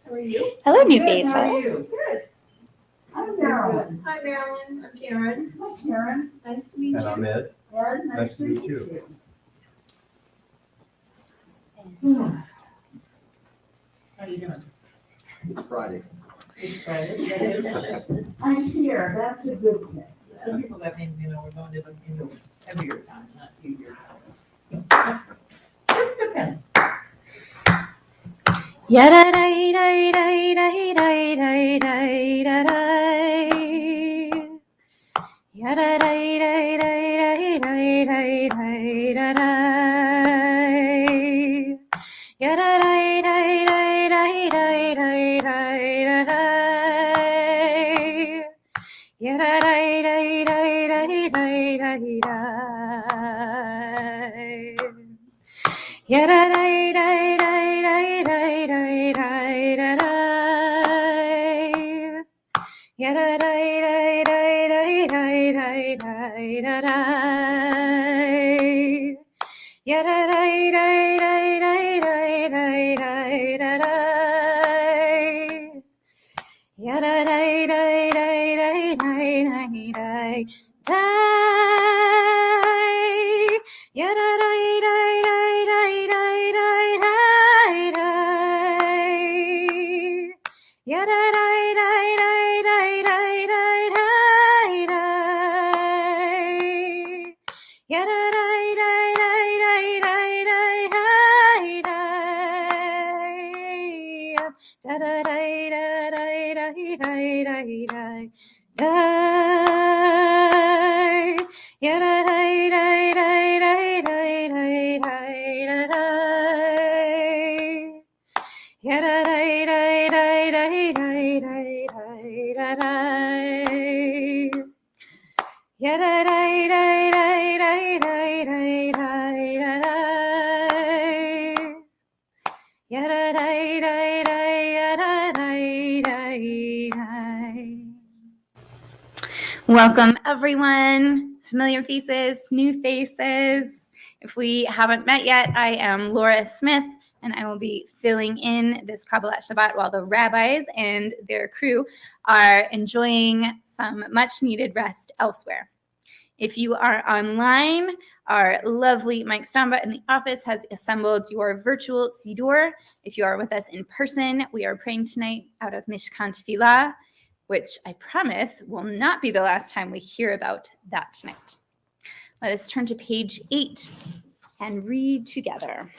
How are you? Hello, new Good. How are faithfuls. you? Good. I'm Marilyn. Hi, Marilyn. I'm Karen. Hi, Karen. Nice to meet you. And I'm Ed. Ed, Nice to meet you. How are you doing? It's Friday. It's Friday. I'm here, that's a good thing. Some people that means, we're going to them in heavier time, not easier time. Just depends. Welcome, everyone. Familiar faces, new faces. If we haven't met yet, I am Laura Smith, and I will be filling in this Kabbalat Shabbat while the rabbis and their crew are enjoying some much-needed rest elsewhere. If you are online, our lovely Mike Stamba in the office has assembled your virtual Siddur. If you are with us in person, we are praying tonight out of Mishkan Tefillah, which I promise will not be the last time we hear about that tonight. Let us turn to page 8 and read together.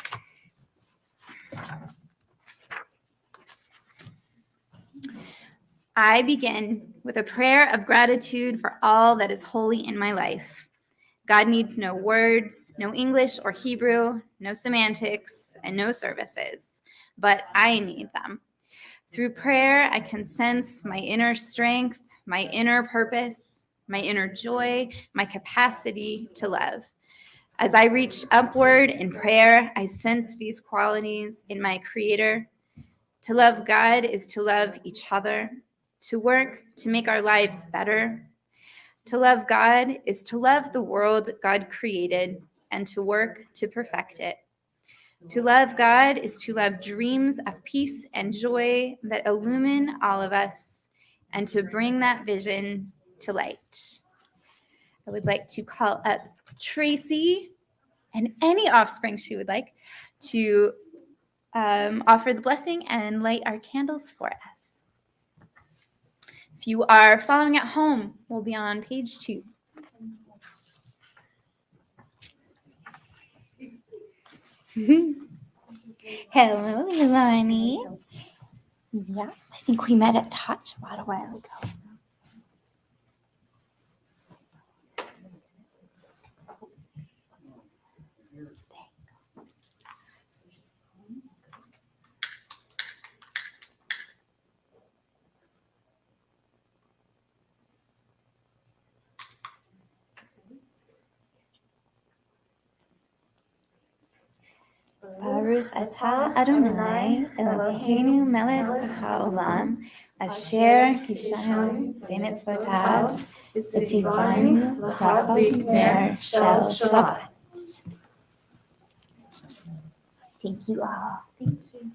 I begin with a prayer of gratitude for all that is holy in my life. God needs no words, no English or Hebrew, no semantics, and no services, but I need them. Through prayer, I can sense my inner strength, my inner purpose, my inner joy, my capacity to love. As I reach upward in prayer, I sense these qualities in my Creator. To love God is to love each other, to work to make our lives better. To love God is to love the world God created and to work to perfect it. To love God is to love dreams of peace and joy that illumine all of us and to bring that vision to light. I would like to call up Tracy and any offspring she would like to offer the blessing and light our candles for us. If you are following at home, we'll be on page 2. Hello, Ilani. Yes, I think we met at Touch a while ago. Baruch atah Adonai Eloheinu melech haolam asher kishanu b'mitzvotav v'tzivanu l'chol ner shel Shabbat. Thank you all. Thank you.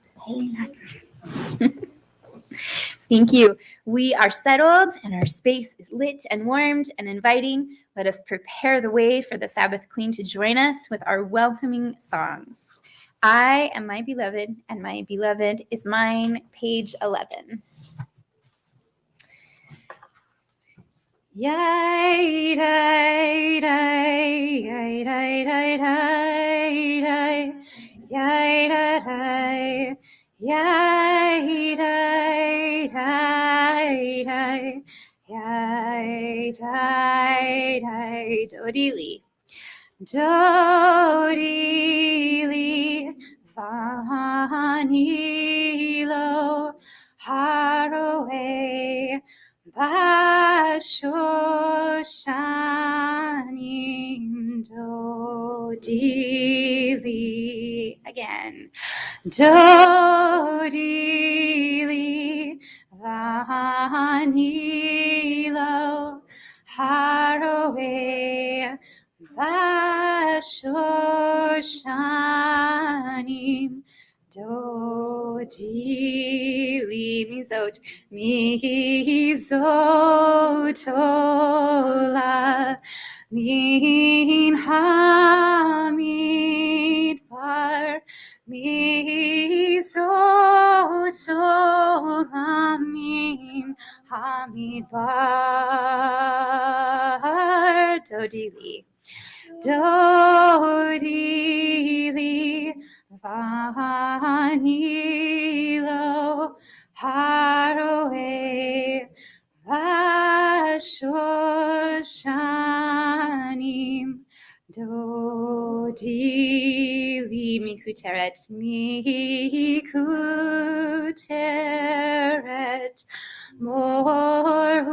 Thank you. We are settled and our space is lit and warmed and inviting. Let us prepare the way for the Sabbath Queen to join us with our welcoming songs. I am my beloved and my beloved is mine, page 11. Yai, dai, dai, yai, dai, dai, dai, dai, yai, da, dai, yai, dai, dai, dai, yai, dai, dai, dodili, dodili, vanilo, haroe, Bashoshanim dodili. Again. Dodili vanilo haroe Bashoshanim dodili mizot mizotola min hamidbar mizotola min hamidbar dodili dodili vanilo haroe Vashoshanim dodili mikuteret moruvona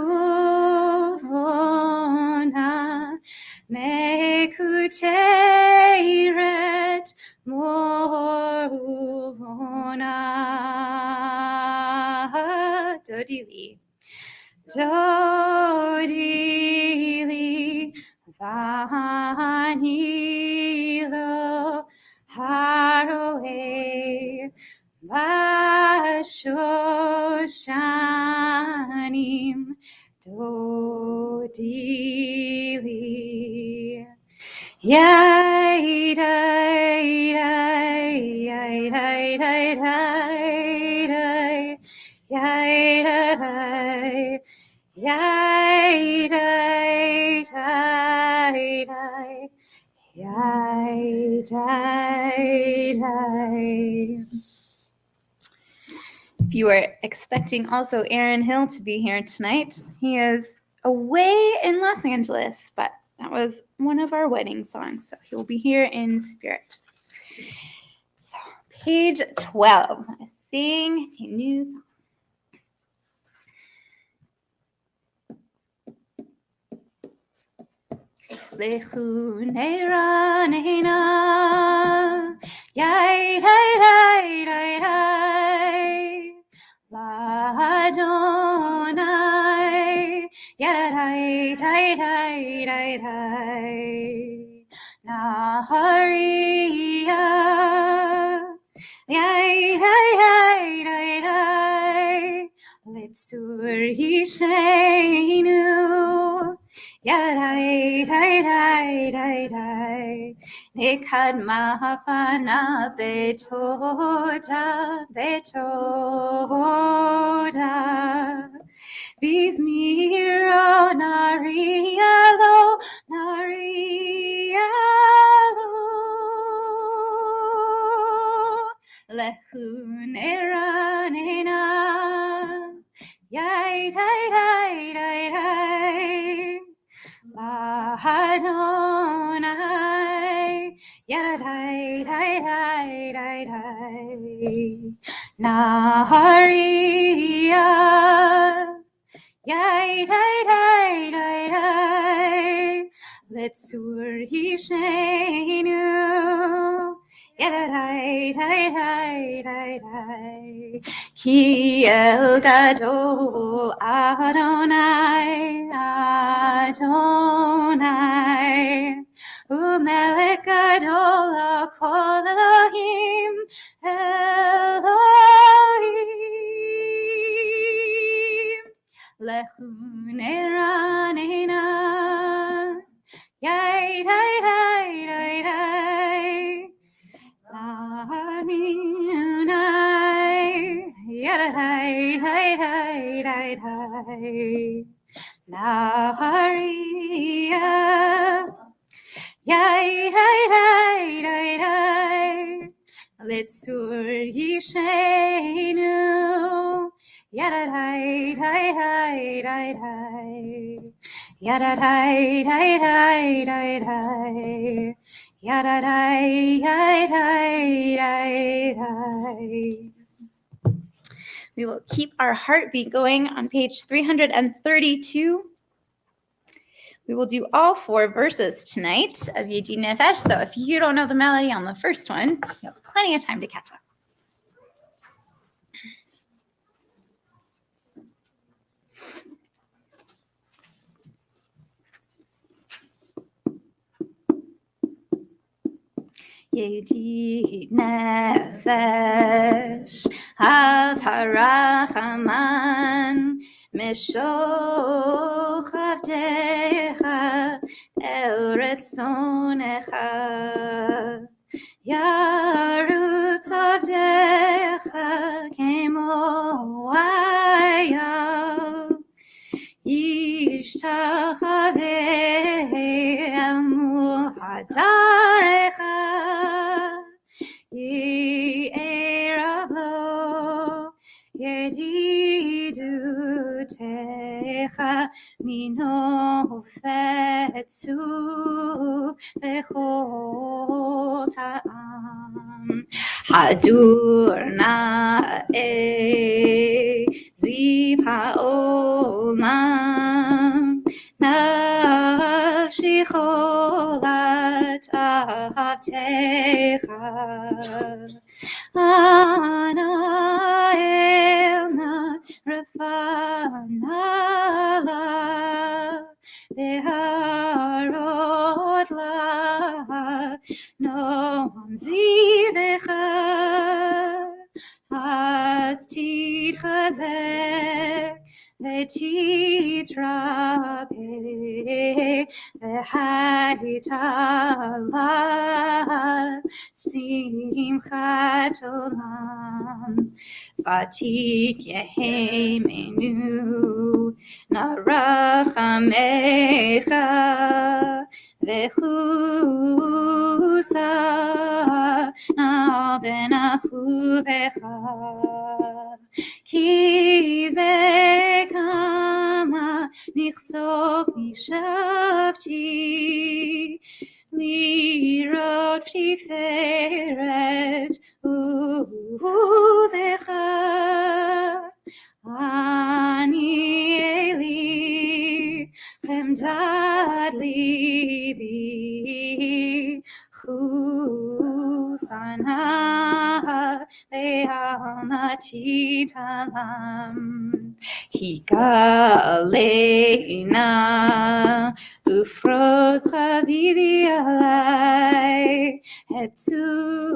mekuteret moruvona dodili dodili vanilo haroe Vashoshanim dodili yai dai dai yai dai dai dai yai dai yai dai dai dai yai dai dai. If you were expecting also Aaron Hill to be here tonight, he is away in Los Angeles, but that was one of our wedding songs, so he will be here in spirit. So, page 12. I sing a new song. Lechu neranena, yai dai dai dai dai, Ladonai, yai dai dai dai dai dai, Naharia, yai dai dai dai dai, Litzur Yishenu. Yadai, dai, dai, dai, dai, Nekad mahafana betoda, betoda, Bismiro narialo, narialo, Lehuneranena, Yai, dai, dai, dai, dai, Adonai, yadai, dai, dai, dai, dai, Naharia, yai, dai, dai, dai, dai, Litzur Yishenu, yadai, dai, dai, dai, dai, Ki el gadol Adonai, Adonai, Umelech gadol kol Elohim, Elohim, lechuneranena. Yai, dai, dai, dai, dai. Larinai. Yada, dai, dai, dai, dai, dai. Laria. Yai, dai, dai, dai, dai. Litsur yishenu. Yada, dai, dai, dai, dai, dai. Yada, dai, dai, dai, dai, dai. Yada, dai, dai, dai, dai, dai. We will keep our heartbeat going on page 332. We will do all 4 verses tonight of Yedi Nefesh. So if you don't know the melody on the first one, you have plenty of time to catch up. Yedi Nefesh Av Harachaman Mishoch Avdecha El Retzonecha Yarut Avdecha Kemo Ayav Yishtachaveh El Muhadarecha Ye'erablo Yedidutecha Mino Fetzu Bechol Ta'am Hadur Na'e Ziv Ha'olam Nafshi cholat ahavtecha Ana elna refana la Beharot la Noam zivecha Az titchazek V'titrape v'haytala simchat olam Vatik yehemenu narachamecha v'chusa na'benachuvecha Ki ze kama nichsoch mishavti lirot tiferet uzecha ani eli chemdad libi chusana ve'alnatitalam higalena ufros chavivi alai etzukat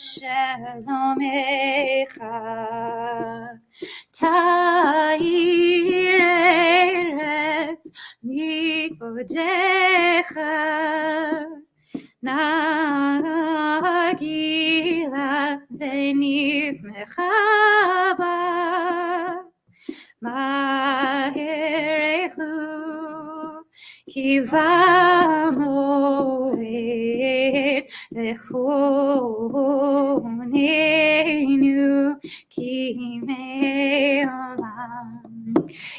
shalomecha ta'ireret mikodecha Nagila venismecha ba Maherechu kivamoed vechonenu kimeolam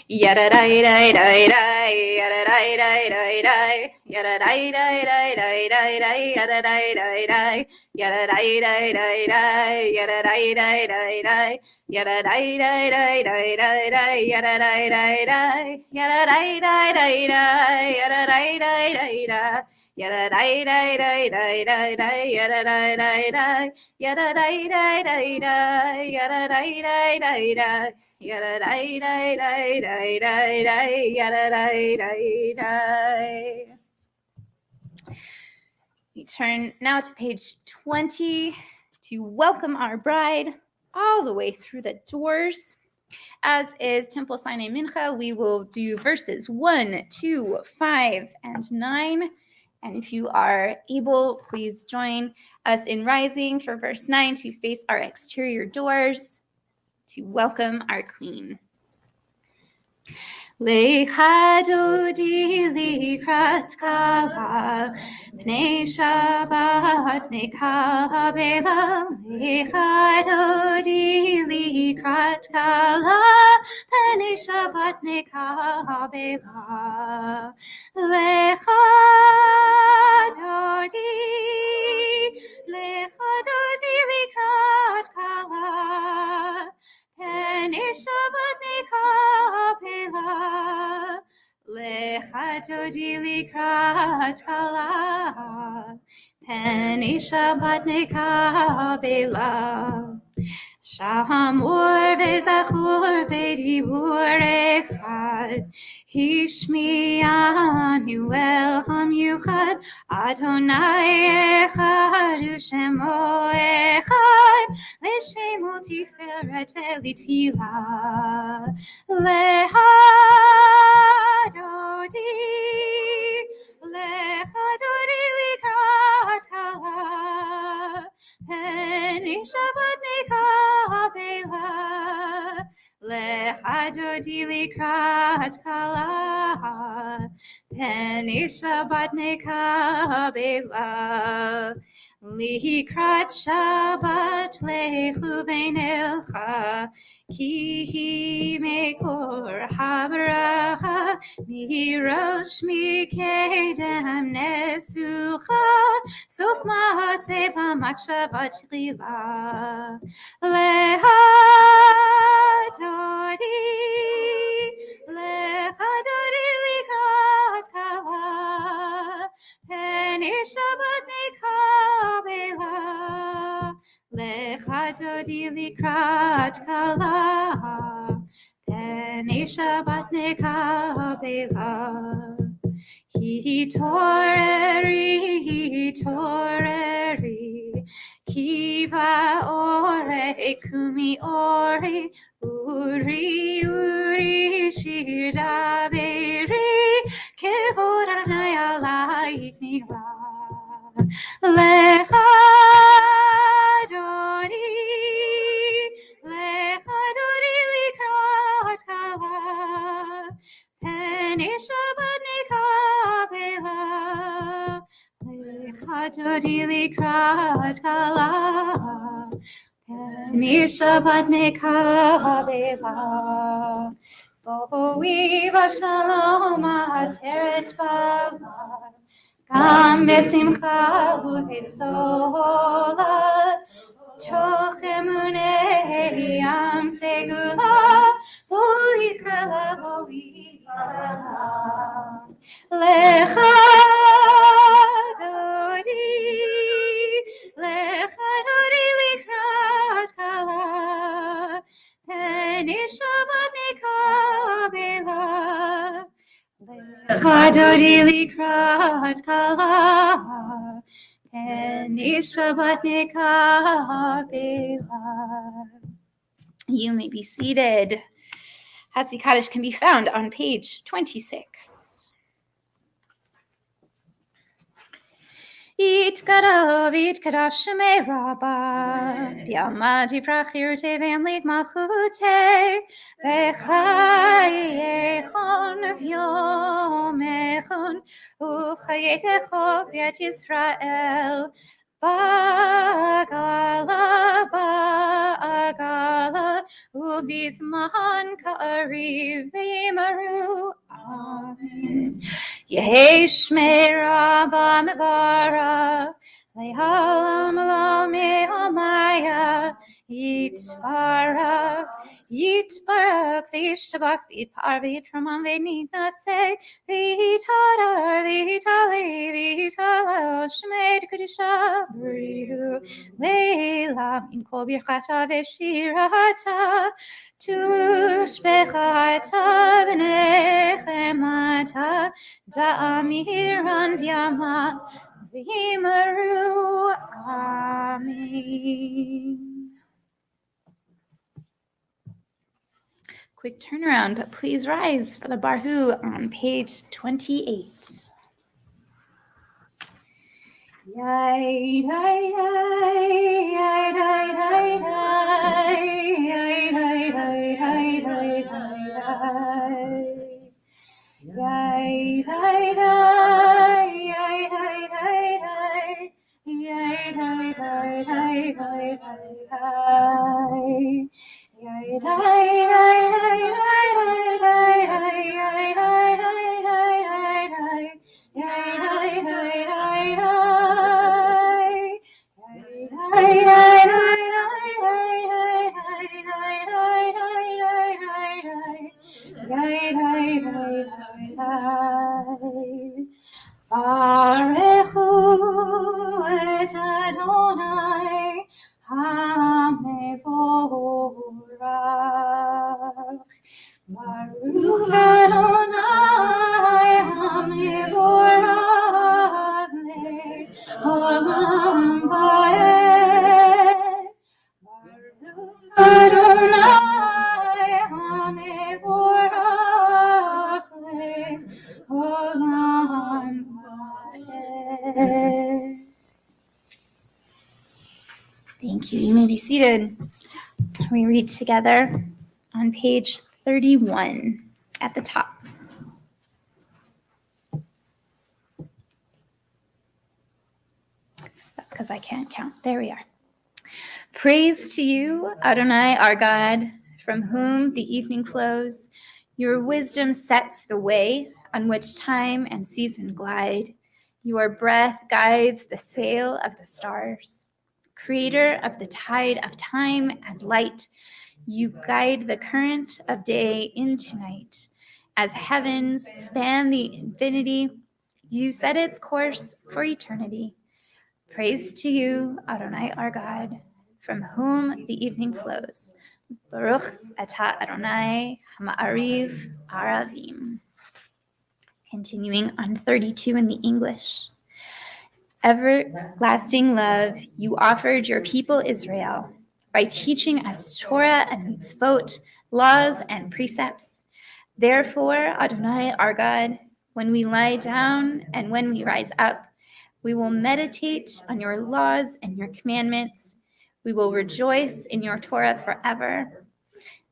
Yada dai dai dai dai yada dai dai dai dai yada dai dai dai dai dai dai yada dai dai dai yada dai dai dai dai yada dai dai dai dai yada dai dai dai dai dai dai yada dai dai dai yada dai dai dai dai yada dai dai dai dai Yada dai dai dai dai dai dai yada dai dai dai yada dai dai dai dai yada dai dai dai dai yada dai dai dai dai dai dai yada dai dai dai. We turn now to page 20 to welcome our bride all the way through the doors As is Temple Sinai Mincha, we will do verses 1, 2, 5, and 9. And if you are able, please join us in rising for verse 9 to face our exterior doors to welcome our Queen. Lecha dodi likrat kala, pnei Shabbat nekabela. Lecha dodi likrat kala, pnei Shabbat nekabela. Lecha dodi likrat kala, pnei Shabbat nekabela. Lecha dodi likrat kala, pnei Shabbat nekabela. Shamor v'zachor v'dibur echad, Hishmianu el hamiuchad, Adonai echad u'shemo echad, L'shemo tiferet ve'litila. Lecha dodi likrat kala, pnei Shabbat nekabela. Lecha dodi likrat kala, pnei Shabbat nekabela. Likrat Shabbat lechu v'nelcha, ki hi mekor habracha, mirosh mikedem nesucha, sof maaseh v'makshavat lila. Lecha dodi likrat kala, pnei Shabbat nekabela. Lecha dodi likrat kala, pnei Shabbat nekabela. Hitoreri, kiva ore, kumi ore, uri, shir daveri, kevod Adonai alayich nila. Lecha dodi likrat kala, pnei Shabbat nekabela. Lecha dodi likrat kala, pnei Shabbat nekabela. Boi v'shalom ateret b'avar, gam besimcha u'bitzola, toch emunei am segula, boi chala. Lecha dodi likrat kala, pnei Shabbat nekabela. Lecha dodi likrat kala, pnei Shabbat nekabela. You may be seated. Hatzi Kaddish can be found on page 26. Yitkadash shemei rabba, b'yamad yiprachir tevem lit malchute, v'chayechon v'yomechon, u'chayetecho b'yat Yisrael, Bagala, ubizman ka'ariv v'yimaru. Amen. Yehi shmei rabba mevara, le'halam lo me'amaya, Yitbarak v'yishtabak v'yitpar v'yitramam v'yitnaseh v'yitadar v'yitalel shmei kedusha b'rihu leila min kol birchata v'shirata tushbechata v'nechemata da'amiran v'yama v'yimaru. Amen. Quick turnaround, but please rise for the Barhu on page 28. Yay, yay, yay, yay, yay, yay, yay, yay, yay, Barechu et Adonai HaMevorach. Baruch Adonai HaMevorach le'olam va'ed. Baruch Adonai HaMevorach le'olam va'ed. Thank you. You may be seated. We read together on page 31 at the top. That's because I can't count. There we are. Praise to you, Adonai, our God, from whom the evening flows. Your wisdom sets the way on which time and season glide. Your breath guides the sail of the stars. Creator of the tide of time and light, you guide the current of day into night. As heavens span the infinity, you set its course for eternity. Praise to you, Adonai, our God, from whom the evening flows. Baruch atah Adonai Hama'ariv Aravim. Continuing on 32 in the English. Everlasting love, you offered your people Israel by teaching us Torah and mitzvot, laws and precepts. Therefore, Adonai, our God, when we lie down and when we rise up, we will meditate on your laws and your commandments. We will rejoice in your Torah forever.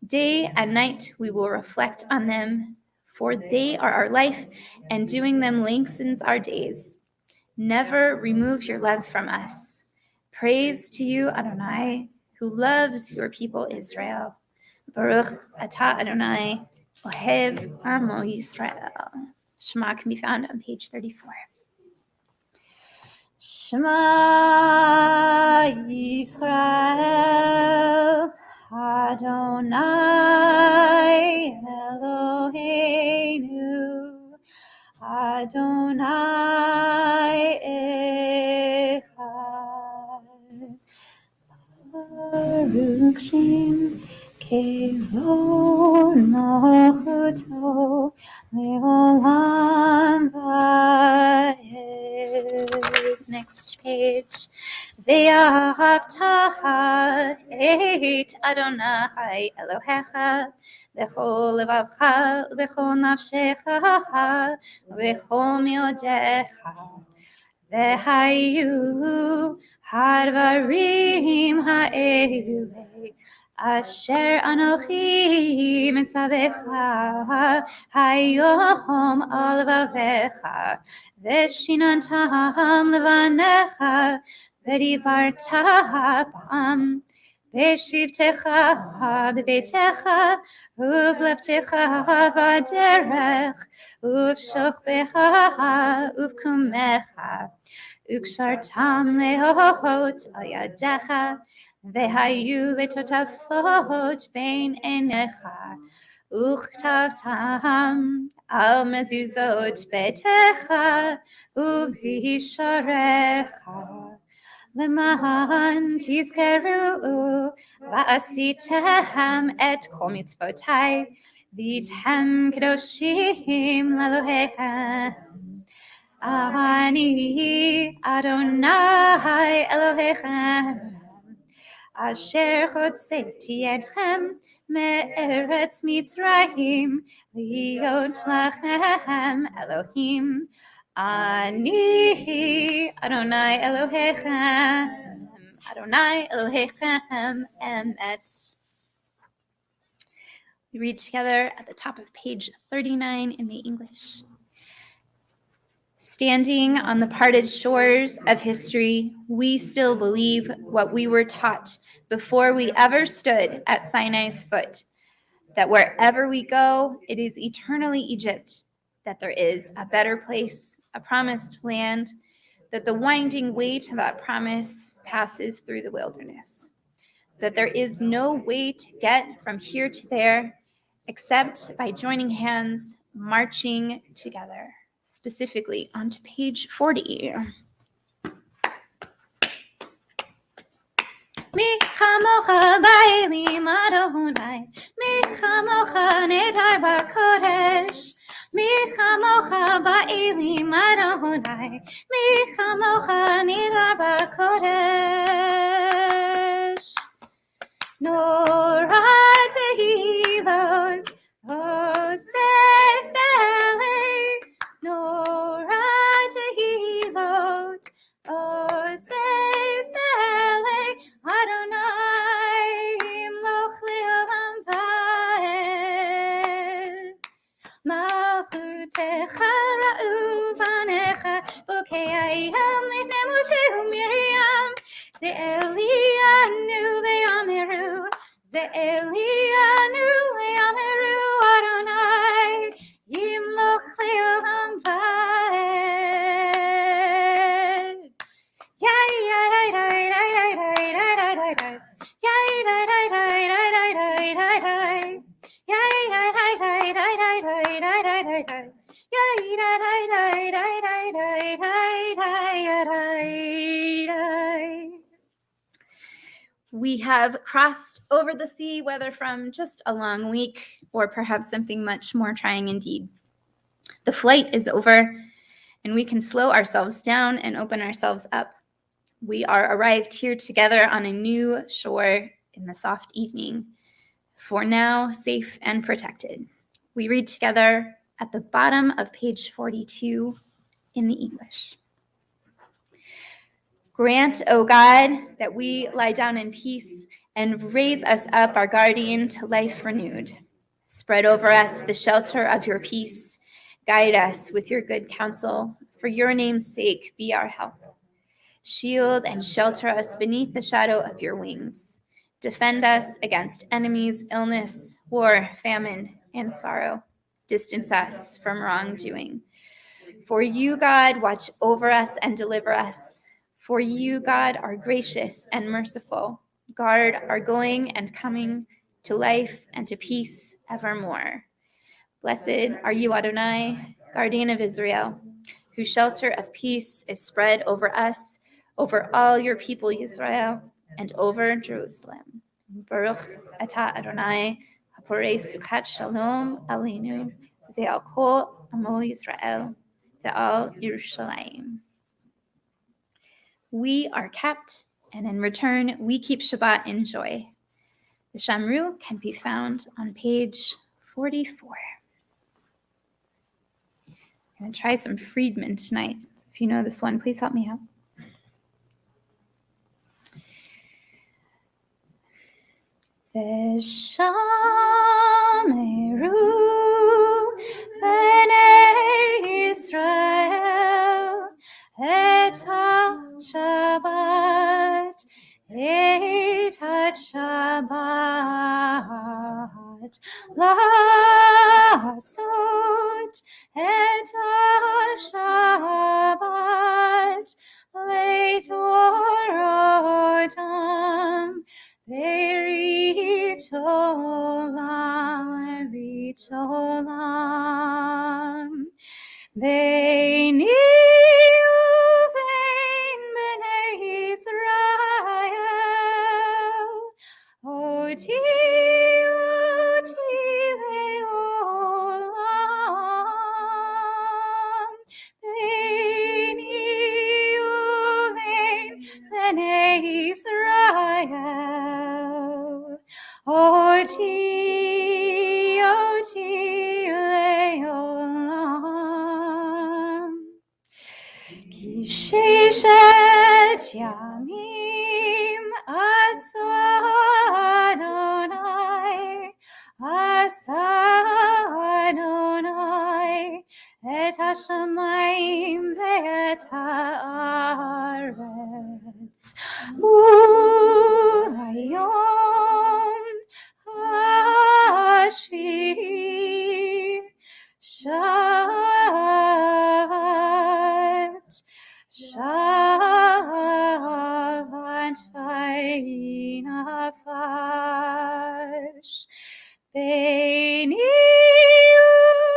Day and night we will reflect on them, for they are our life, and doing them lengthens our days. Never remove your love from us. Praise to you, Adonai, who loves your people Israel. Baruch atah Adonai, ohev amo Yisrael. Shema can be found on page 34. Shema Yisrael, Adonai Eloheinu, Adonai Echad. Baruch Shem Kevod Malchuto Leolam Va'ed. Next page. Ve'ahavta et Adonai Elohecha b'chol levavcha v'chol nafshecha v'chol miodecha v'hayu hadvarim ha'elei asher anochi mitzavecha hayom al vavecha v'shinantam levanecha v'dibarta bam v'shivtecha b'beitecha uvlevtecha v'derech uvshochbecha uvkumecha ukshartam lehohot al yadecha v'hayu letotafot bein enecha uchtavtam al mezuzot beitecha uvisharecha Leman tizkeru va'asitem et kol mitzvotai v'tem kedoshim l'Elohechem. Ani Adonai Elohechem אשר הוצאתי אתכם מארץ מצרים, להיות לכם אלוהים. אני אדוני אלוהיכם, Adonai Elohechem Emet. We read together at the top of page 39 in the English. Standing on the parted shores of history, we still believe what we were taught before we ever stood at Sinai's foot, that wherever we go, it is eternally Egypt, that there is a better place, a promised land, that the winding way to that promise passes through the wilderness, that there is no way to get from here to there except by joining hands, marching together, specifically onto page 40. Mi chamocha ba'elim Adonai, mi chamocha nedar b'kodesh, mi chamocha ba'elim Adonai, mi chamocha nedar b'kodesh. Nora tehilot, osefele, Nora tehilot, osefele, Adonai imloch le'olam va'ed. Malchutecha ra'u vanecha, bokei ayam lifnei Moshe u'Miriam, Ze'elianu ve'ameru, Ze'elianu ve'ameru, Adonai yimloch le'olam va'ed. Yai yai yai yai yai yai yai yai yai yai yai yai yai yai yai yai yai. Yay, yay, yay, yay, yay, yay, yay, yay, yay, yay, yay. Yay, yay, yay, yay, yay, yay, yay, yay, yay. We have crossed over the sea, whether from just a long week or perhaps something much more trying indeed. The flight is over, and we can slow ourselves down and open ourselves up. We are arrived here together on a new shore in the soft evening, for now safe and protected. We read together at the bottom of page 42 in the English. Grant, O God, that we lie down in peace and raise us up, our guardian, to life renewed. Spread over us the shelter of your peace. Guide us with your good counsel. For your name's sake, be our help. Shield and shelter us beneath the shadow of your wings. Defend us against enemies, illness, war, famine, and sorrow. Distance us from wrongdoing. For you, God, watch over us and deliver us. For you, God, are gracious and merciful. Guard our going and coming to life and to peace evermore. Blessed are you, Adonai, guardian of Israel, whose shelter of peace is spread over us, over all your people, Israel, and over Jerusalem. Baruch atah Adonai, haporei sukat shalom aleinu, ve'al kol amo Yisrael, ve'al Yerushalayim. We are kept, and in return, we keep Shabbat in joy. The Shamru can be found on page 44. I'm going to try some Friedman tonight. So if you know this one, please help me out. V'shameru b'nei Yisrael et ha-Shabbat, לעשות את השבת לתורותם ברית עולם. ביני ובין בני ישראל, אותי לעולם. ביני ובין בני ישראל, oti leolam. Ki sheshet yamim asa Adonai, et hashamayim ve'et haaretz. Hayom hashvi Shabbat vayinafash Beini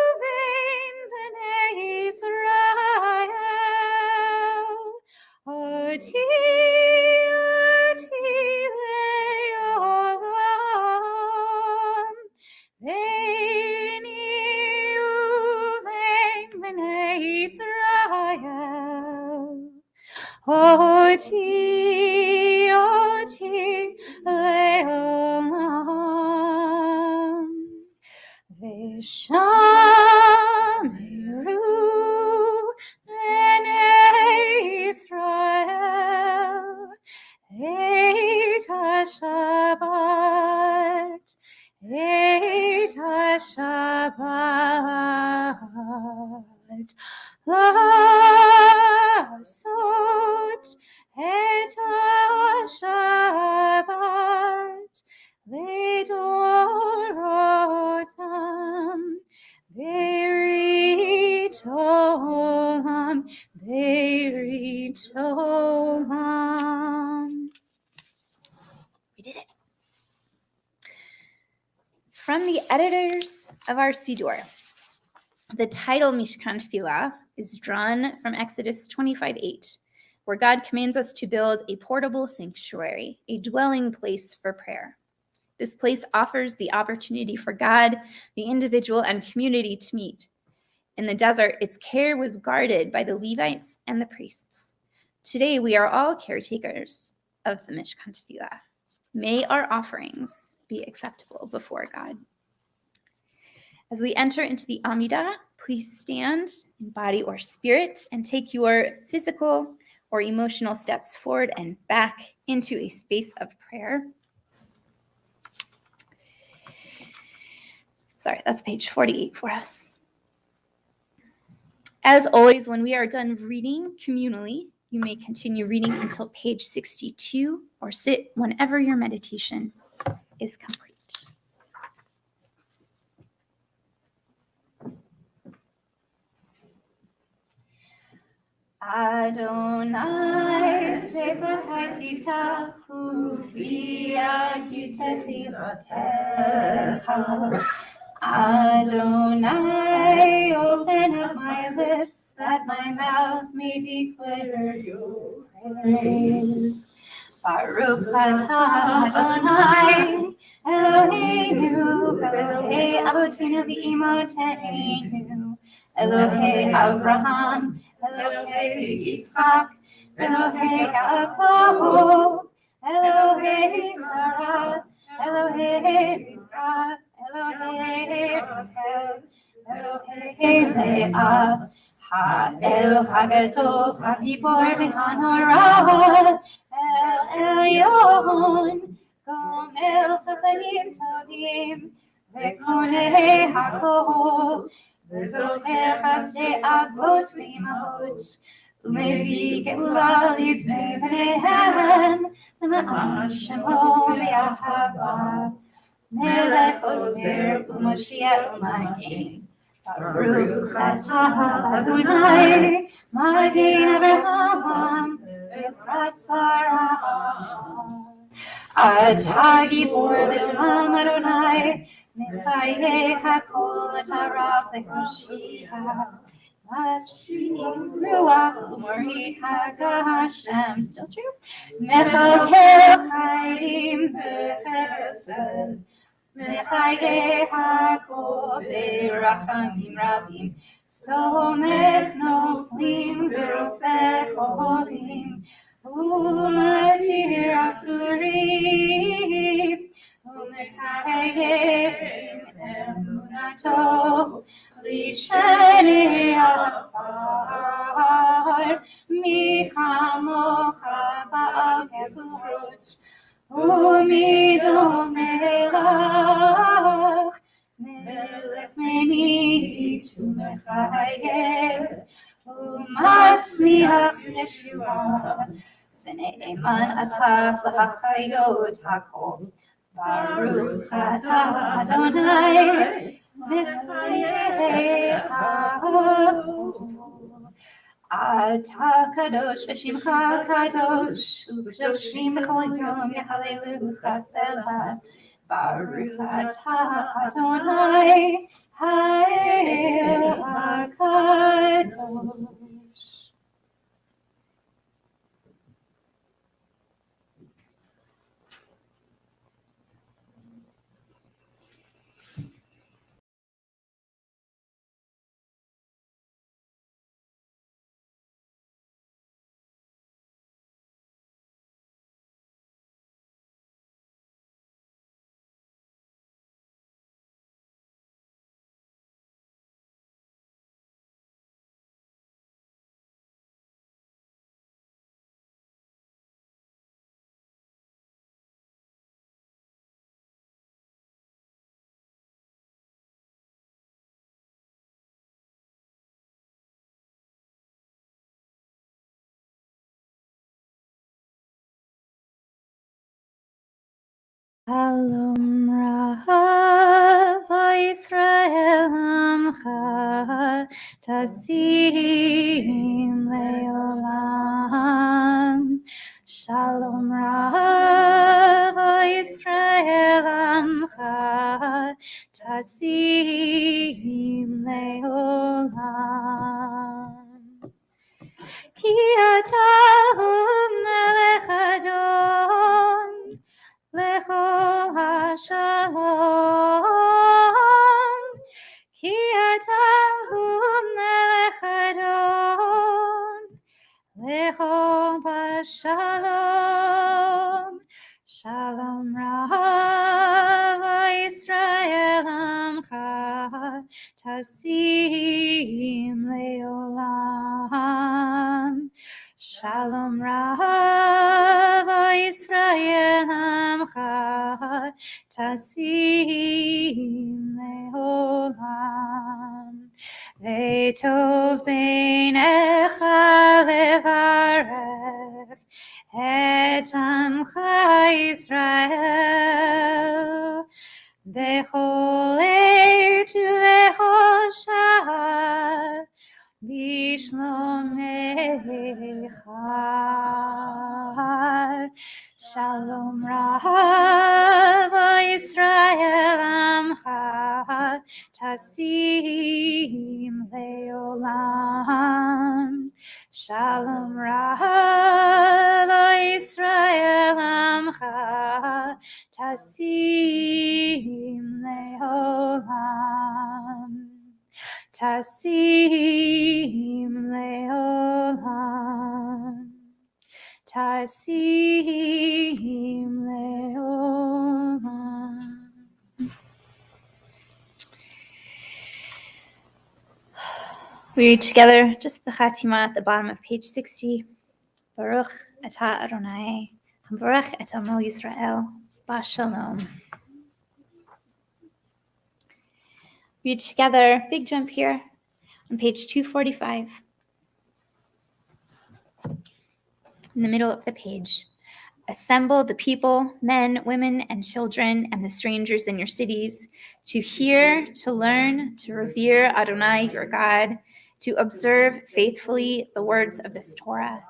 uvein bnei Yisrael Oti leolam Beini uvein bnei Yisrael Oti leolam V'shameru bnei Israel et HaShabbat Lasot et HaShabbat Lidorotam Beritolam. We did it. From the editors of our Siddur, the title Mishkan Tefillah is drawn from Exodus 25:8, where God commands us to build a portable sanctuary, a dwelling place for prayer. This place offers the opportunity for God, the individual, and community to meet. In the desert, its care was guarded by the Levites and the priests. Today, we are all caretakers of the Mishkan Tefillah. May our offerings be acceptable before God. As we enter into the Amidah, please stand in body or spirit and take your physical or emotional steps forward and back into a space of prayer. Sorry, that's page 48 for us. As always, when we are done reading communally, you may continue reading until page 62 or sit whenever your meditation is complete. Adonai sefatai tiftachu v'yagi tefilotecha. Adonai, open up my lips, that my mouth may declare your praise. Baruch atah Adonai, Eloheinu, Elohei Avoteinu v'Imotenu, Elohei Avraham, Elohei Yitzchak, Elohei Yaakov, Elohei Sarah, Elohei Rivka, Elohei Rachel, Elohei Leah, Ha'el Hagadol, Ha'gibor v'Hanora, El Elyon, Gomel Chasadim Tovim, V'konei HaKol, V'zocher Chasdei Avot v'Imahot, Umevi Geula Livnei Bneihem, L'ma'an Shemo V'Yahava, Melech Oster U'Moshiach U'Magin, Baruch atah Adonai, Magin Avraham, V'ezrat Sarah. Atah Gibor Le'olam Adonai, Mechayeh HaKol Atarav Le'Moshiach, Mashrim Ruach U'Mori HaGashem. Still true? Mechakel Chayim V'Chesed, Mechayeh HaKol B'Rachamim Rabim, Somech Noflim V'Rofeh Cholim, Umatir Asurim, ומקיים אמונתו לשני עפר, מי כמוך בעל גבורות ומי דומה לך, מלך מנהיג ומחייב ומצמיח ישועה, ונאמן אתה להחיות הכל. ברוך אתה אדוני מחיי העולם. אתה קדוש ושמך קדוש, וקדושים בכל יום יהללוך סלה. ברוך אתה אדוני האל הקדוש. Shalom Rav Yisrael Amcha Tasim Leolam. Shalom Rav Yisrael Amcha Tasim Leolam. Ki atah melech Adon Lecho hashalom, ki atahu melech Adon, lecho bashalom. Shalom Rav Yisrael Amcha Tasim Leolam. Shalom Rav Yisrael Amcha Tasim Leolam. Ve'tov beinecha levarech et Amcha Yisrael bechol עת ובכל שעה בשלומך. Shalom Rav Yisrael Amcha Tasim Leolam. Shalom Rav Yisrael Amcha Tasim Leolam. Tasim Leolam. Tasim Leolam. We read together just the Chatima at the bottom of page 60. Baruch Atah Adonai, Baruch et Amo Yisrael, Bashalom. Read together, big jump here, on page 245. In the middle of the page. Assemble the people, men, women, and children, and the strangers in your cities, to hear, to learn, to revere Adonai your God, to observe faithfully the words of this Torah.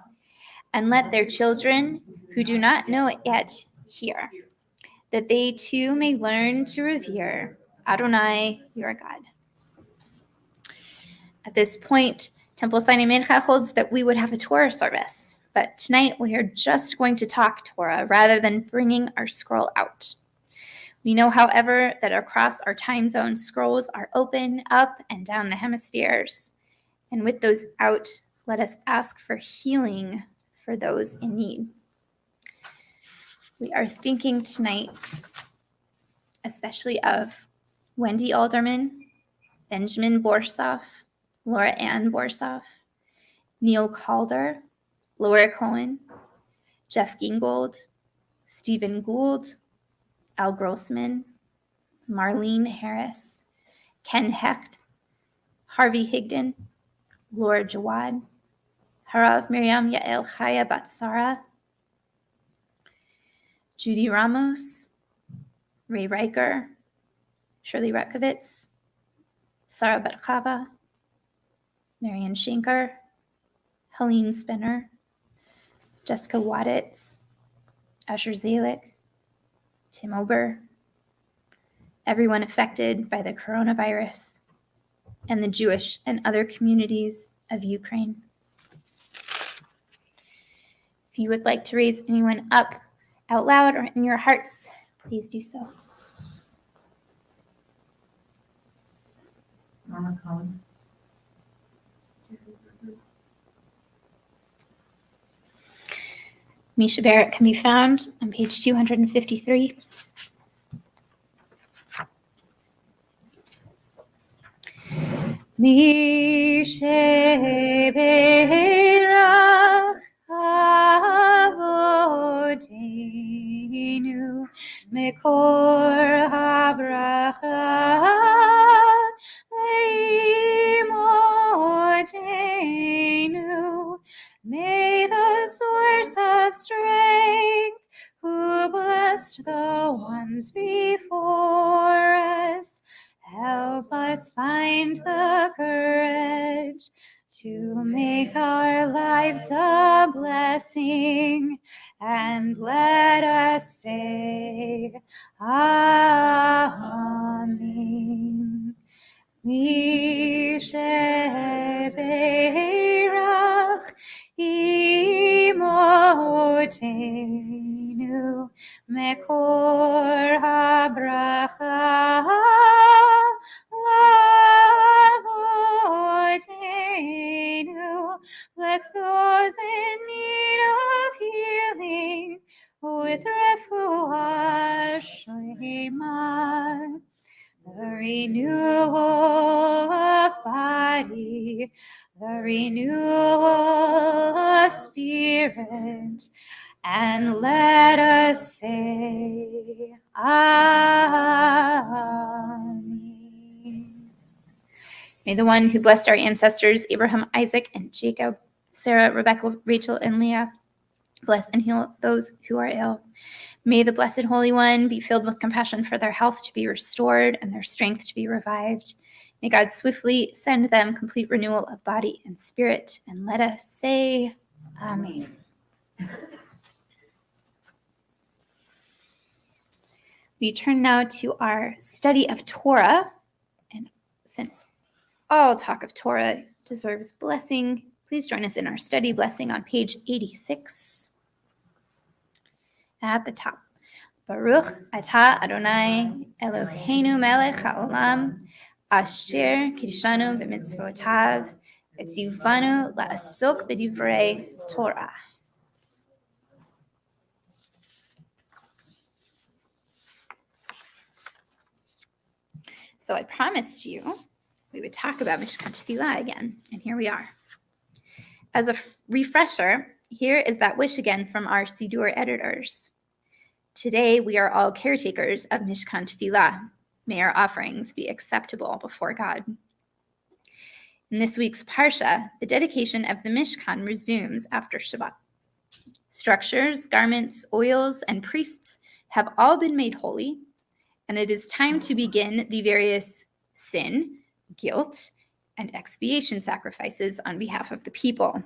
And let their children, who do not know it yet, hear, that they too may learn to revere Adonai your God. At this point, Temple Sinai Mincha holds that we would have a Torah service. But tonight we are just going to talk Torah rather than bringing our scroll out. We know, however, that across our time zone, scrolls are open up and down the hemispheres. And with those out, let us ask for healing for those in need. We are thinking tonight especially of Wendy Alderman, Benjamin Borsoff, Laura Ann Borsoff, Neil Calder, Laura Cohen, Jeff Gingold, Stephen Gould, Al Grossman, Marlene Harris, Ken Hecht, Harvey Higdon, Laura Jawad, Harav Miriam Yael Chaya Batsara, Judy Ramos, Ray Riker, Shirley Retkovitz, Sarah Batchava, Marian Schenker, Helene Spinner, Jessica Waditz, Asher Zalik, Tim Ober, everyone affected by the coronavirus, and the Jewish and other communities of Ukraine. If you would like to raise anyone up out loud or in your hearts, please do so. Norma Cohen. Misha Barrett can be found on page 253. Misha Barrett Avodeinu Mekor HaBracha Leimodenu. May the source of strength, who blessed the ones before us, help us find the courage to make our lives a blessing, and let us say, Amen. Misheberach imotenu mekor habracha lavotenu. Bless those in need of healing with refuah shlema, the renewal of body, the renewal of spirit, and let us say, Amen. May the one who blessed our ancestors, Abraham, Isaac, and Jacob, Sarah, Rebecca, Rachel, and Leah, bless and heal those who are ill. May the Blessed Holy One be filled with compassion for their health to be restored and their strength to be revived. May God swiftly send them complete renewal of body and spirit. And let us say, Amen. We turn now to our study of Torah. And since all talk of Torah deserves blessing, please join us in our study blessing on page 86. At the top, Baruch atah Adonai Eloheinu melech haolam, asher kiddushanu b'mitzvotav, v'tzivanu la'asok b'divrei Torah. So I promised you we would talk about Mishkan Tefillah again, and here we are. As a refresher, here is that wish again from our Siddur editors. Today, we are all caretakers of Mishkan Tefillah. May our offerings be acceptable before God. In this week's Parsha, the dedication of the Mishkan resumes after Shabbat. Structures, garments, oils, and priests have all been made holy, and it is time to begin the various sin, guilt, and expiation sacrifices on behalf of the people.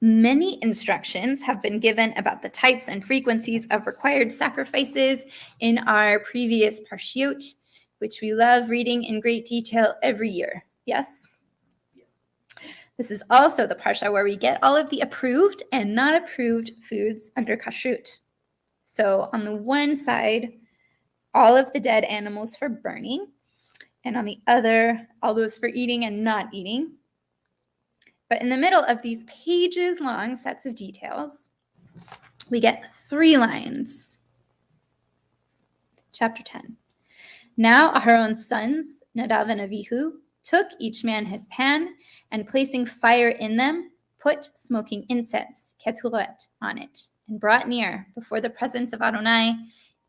Many instructions have been given about the types and frequencies of required sacrifices in our previous Parshiot, which we love reading in great detail every year. Yes? This is also the Parsha where we get all of the approved and not approved foods under Kashrut. So on the one side, all of the dead animals for burning, and on the other, all those for eating and not eating. But in the middle of these pages-long sets of details, we get 3 lines. Chapter 10. Now Aharon's sons, Nadav and Avihu, took each man his pan, and placing fire in them, put smoking incense, keturet, on it, and brought near, before the presence of Adonai,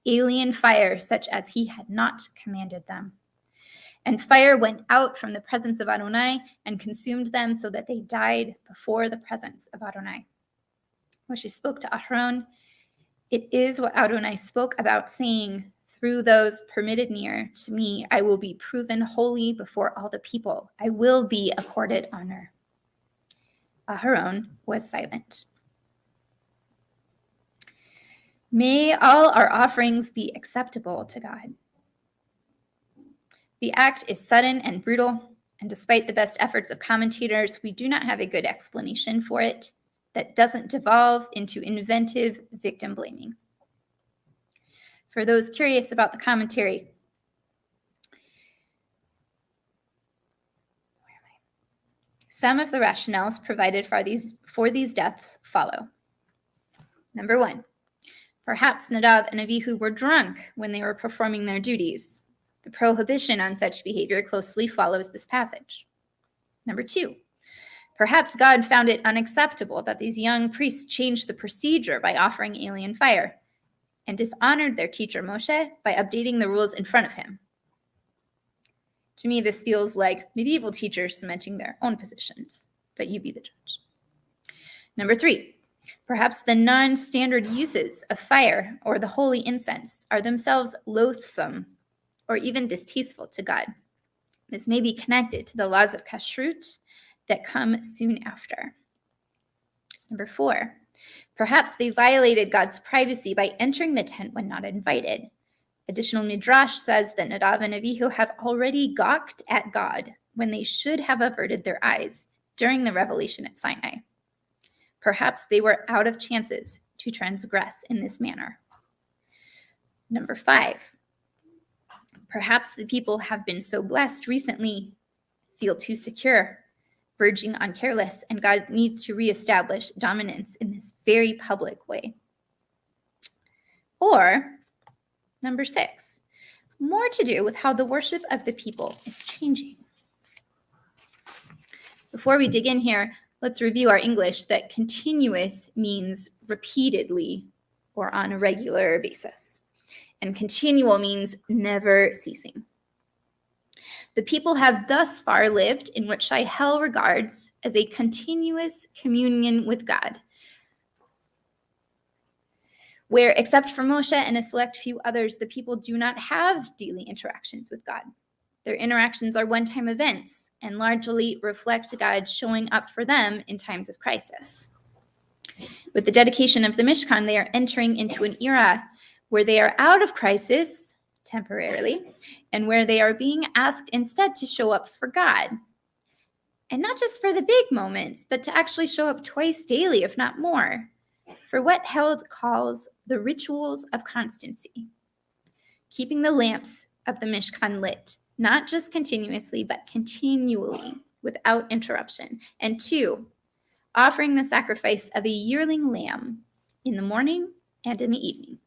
alien fire such as he had not commanded them. And fire went out from the presence of Adonai and consumed them so that they died before the presence of Adonai. Moshe spoke to Aharon, "It is what Adonai spoke about, saying, through those permitted near to me, I will be proven holy before all the people. I will be accorded honor." Aharon was silent. May all our offerings be acceptable to God. The act is sudden and brutal, and despite the best efforts of commentators, we do not have a good explanation for it that doesn't devolve into inventive victim blaming. For those curious about the commentary, some of the rationales provided for these deaths follow. Number 1, perhaps Nadav and Avihu were drunk when they were performing their duties. The prohibition on such behavior closely follows this passage. Number 2, perhaps God found it unacceptable that these young priests changed the procedure by offering alien fire and dishonored their teacher Moshe by updating the rules in front of him. To me, this feels like medieval teachers cementing their own positions, but you be the judge. Number 3, perhaps the non-standard uses of fire or the holy incense are themselves loathsome or even distasteful to God. This may be connected to the laws of kashrut that come soon after. Number 4, perhaps they violated God's privacy by entering the tent when not invited. Additional midrash says that Nadav and Avihu have already gawked at God when they should have averted their eyes during the revelation at Sinai. Perhaps they were out of chances to transgress in this manner. Number 5, perhaps the people have been so blessed recently, feel too secure, verging on careless, and God needs to reestablish dominance in this very public way. Or, number 6, more to do with how the worship of the people is changing. Before we dig in here, let's review our English that continuous means repeatedly or on a regular basis, and continual means never ceasing. The people have thus far lived in what Shai Hel regards as a continuous communion with God, where, except for Moshe and a select few others, the people do not have daily interactions with God. Their interactions are one-time events and largely reflect God showing up for them in times of crisis. With the dedication of the Mishkan, they are entering into an era where they are out of crisis temporarily and where they are being asked instead to show up for God. And not just for the big moments, but to actually show up twice daily, if not more, for what Held calls the rituals of constancy, keeping the lamps of the Mishkan lit, not just continuously, but continually, without interruption. And 2, offering the sacrifice of a yearling lamb in the morning and in the evening.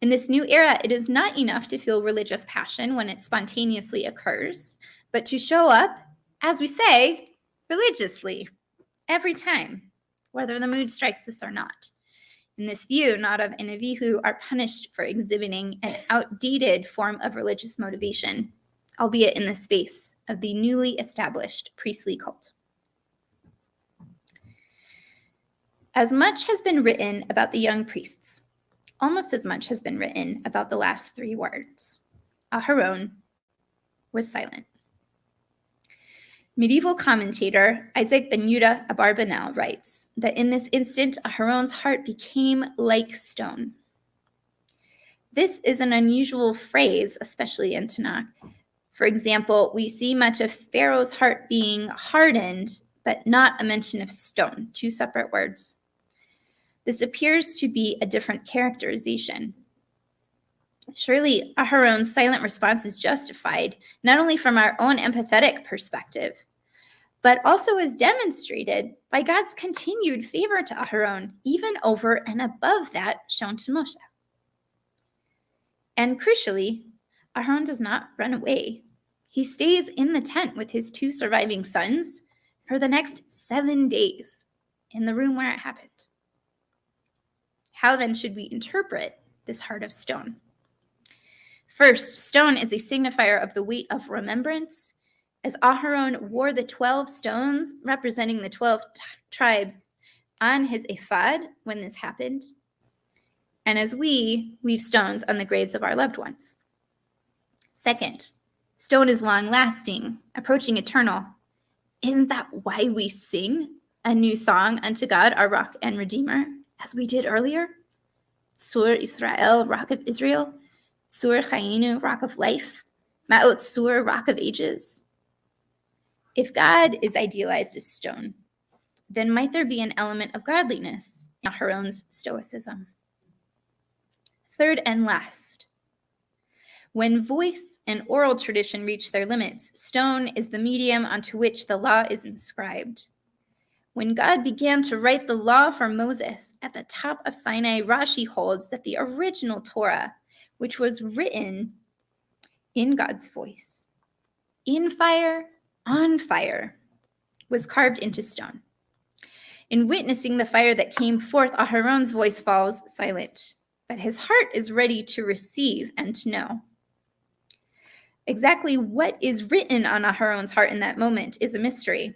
In this new era, it is not enough to feel religious passion when it spontaneously occurs, but to show up, as we say, religiously, every time, whether the mood strikes us or not. In this view, Nadav and Avihu are punished for exhibiting an outdated form of religious motivation, albeit in the space of the newly established priestly cult. As much has been written about the young priests, almost as much has been written about the last 3 words. Aharon was silent. Medieval commentator Isaac ben Yehuda Abarbanel writes that in this instant, Aharon's heart became like stone. This is an unusual phrase, especially in Tanakh. For example, we see much of Pharaoh's heart being hardened, but not a mention of stone, 2 separate words. This appears to be a different characterization. Surely Aharon's silent response is justified, not only from our own empathetic perspective, but also is demonstrated by God's continued favor to Aharon, even over and above that shown to Moshe. And crucially, Aharon does not run away. He stays in the tent with his 2 surviving sons for the next 7 days in the room where it happened. How then should we interpret this heart of stone? First, stone is a signifier of the weight of remembrance, as Aharon wore the 12 stones representing the 12 tribes on his ephod when this happened, and as we leave stones on the graves of our loved ones. Second, stone is long-lasting, approaching eternal. Isn't that why we sing a new song unto God, our rock and redeemer, as we did earlier? Sur Israel, rock of Israel. Sur Chayinu, rock of life. Ma'ot Sur, rock of ages. If God is idealized as stone, then might there be an element of godliness in Aharon's stoicism? Third and last, when voice and oral tradition reach their limits, stone is the medium onto which the law is inscribed. When God began to write the law for Moses at the top of Sinai, Rashi holds that the original Torah, which was written in God's voice, in fire, on fire, was carved into stone. In witnessing the fire that came forth, Aharon's voice falls silent, but his heart is ready to receive and to know. Exactly what is written on Aharon's heart in that moment is a mystery.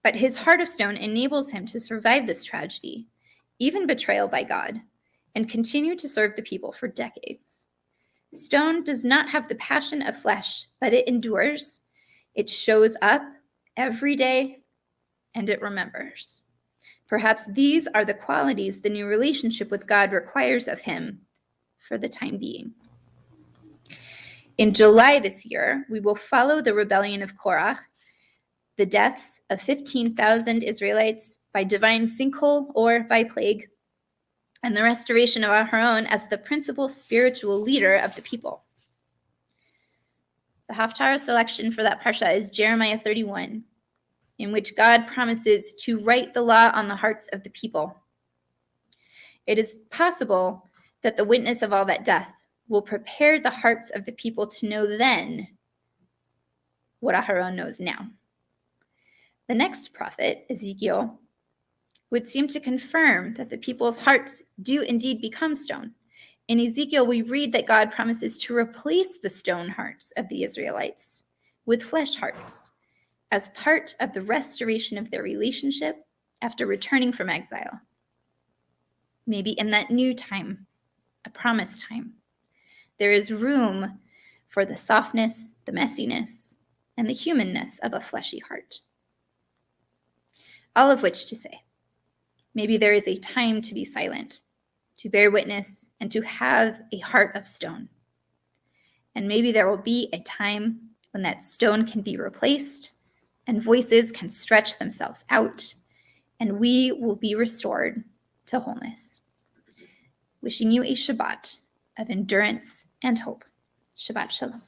But his heart of stone enables him to survive this tragedy, even betrayal by God, and continue to serve the people for decades. Stone does not have the passion of flesh, but it endures. It shows up every day, and it remembers. Perhaps these are the qualities the new relationship with God requires of him for the time being. In July this year, we will follow the rebellion of Korach, the deaths of 15,000 Israelites by divine sinkhole or by plague, and the restoration of Aharon as the principal spiritual leader of the people. The Haftarah selection for that parsha is Jeremiah 31, in which God promises to write the law on the hearts of the people. It is possible that the witness of all that death will prepare the hearts of the people to know then what Aharon knows now. The next prophet, Ezekiel, would seem to confirm that the people's hearts do indeed become stone. In Ezekiel, we read that God promises to replace the stone hearts of the Israelites with flesh hearts as part of the restoration of their relationship after returning from exile. Maybe in that new time, a promised time, there is room for the softness, the messiness, and the humanness of a fleshy heart. All of which to say, maybe there is a time to be silent, to bear witness, and to have a heart of stone. And maybe there will be a time when that stone can be replaced and voices can stretch themselves out, and we will be restored to wholeness. Wishing you a Shabbat of endurance and hope. Shabbat Shalom.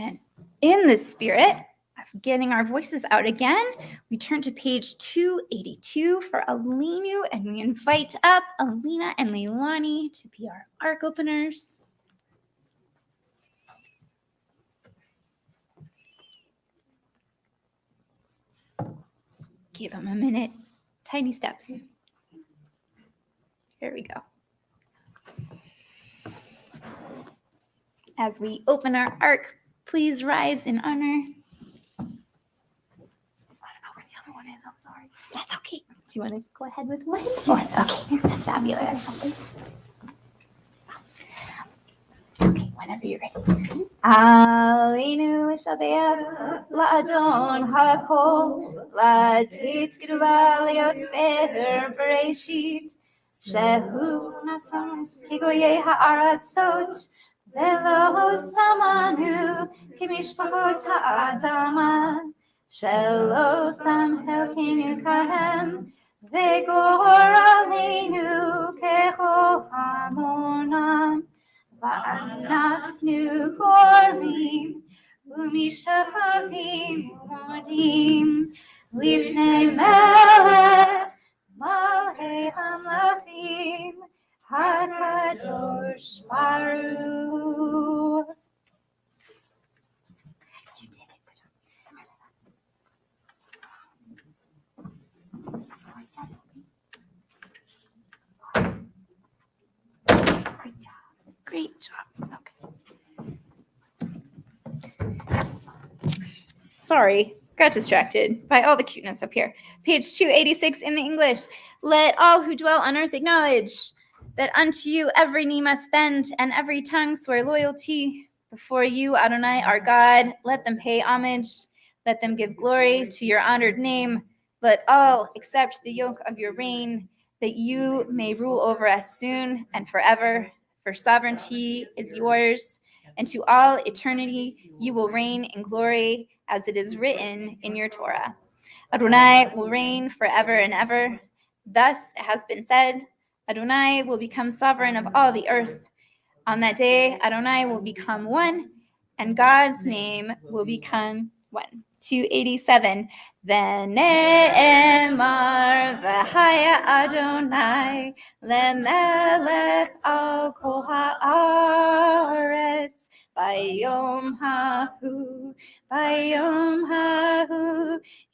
And in the spirit of getting our voices out again, we turn to page 282 for Alinu, and we invite up Alina and Leilani to be our ark openers. Give them a minute. Tiny steps. Here we go. As we open our ark, please rise in honor. I don't know where the other one is. I'm sorry. That's okay. Do you want to go ahead with one? Okay. Fabulous. Okay, whenever you're ready. Aleinu l'shabeach la'adon ha'kol la'tit gedula le'yotzer bereshit shehu nason kigoyei ha'aratzot velo samanu kimishpachot ha'adama shelo samhel kenu kahem v'gor aleinu kecho hamonam. Va'anachnu korim ומשתחווים ומורדים לפני מלך מלכי המלכים הקדוש ברוך. You did it. Good job. Great job. Great job. Okay. Sorry, got distracted by all the cuteness up here. Page 286 in the English. Let all who dwell on earth acknowledge that unto you every knee must bend and every tongue swear loyalty before you, Adonai, our God. Let them pay homage. Let them give glory to your honored name. Let all accept the yoke of your reign, that you may rule over us soon and forever. For sovereignty is yours, and to all eternity you will reign in glory, as it is written in your Torah. Adonai will reign forever and ever. Thus it has been said, Adonai will become sovereign of all the earth. On that day, Adonai will become one, and God's name will become one. 287. V'ne'emar v'haya Adonai lemelech al kol haaretz bayom hahu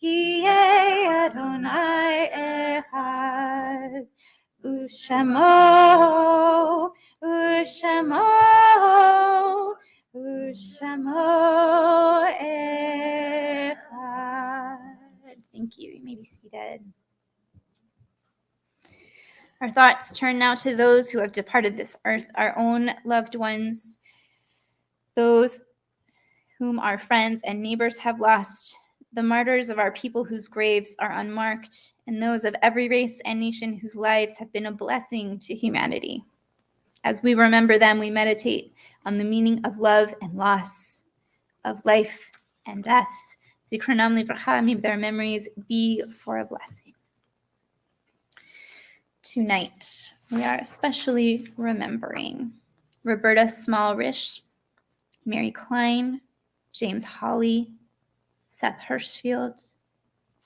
hiye Adonai echad u'shamo echad. Thank you. You may be seated. Our thoughts turn now to those who have departed this earth, our own loved ones, those whom our friends and neighbors have lost, the martyrs of our people whose graves are unmarked, and those of every race and nation whose lives have been a blessing to humanity. As we remember them, we meditate on the meaning of love and loss, of life and death. Zikronam livracha, may their memories be for a blessing. Tonight, we are especially remembering Roberta Small-Risch, Mary Klein, James Hawley, Seth Hirschfield,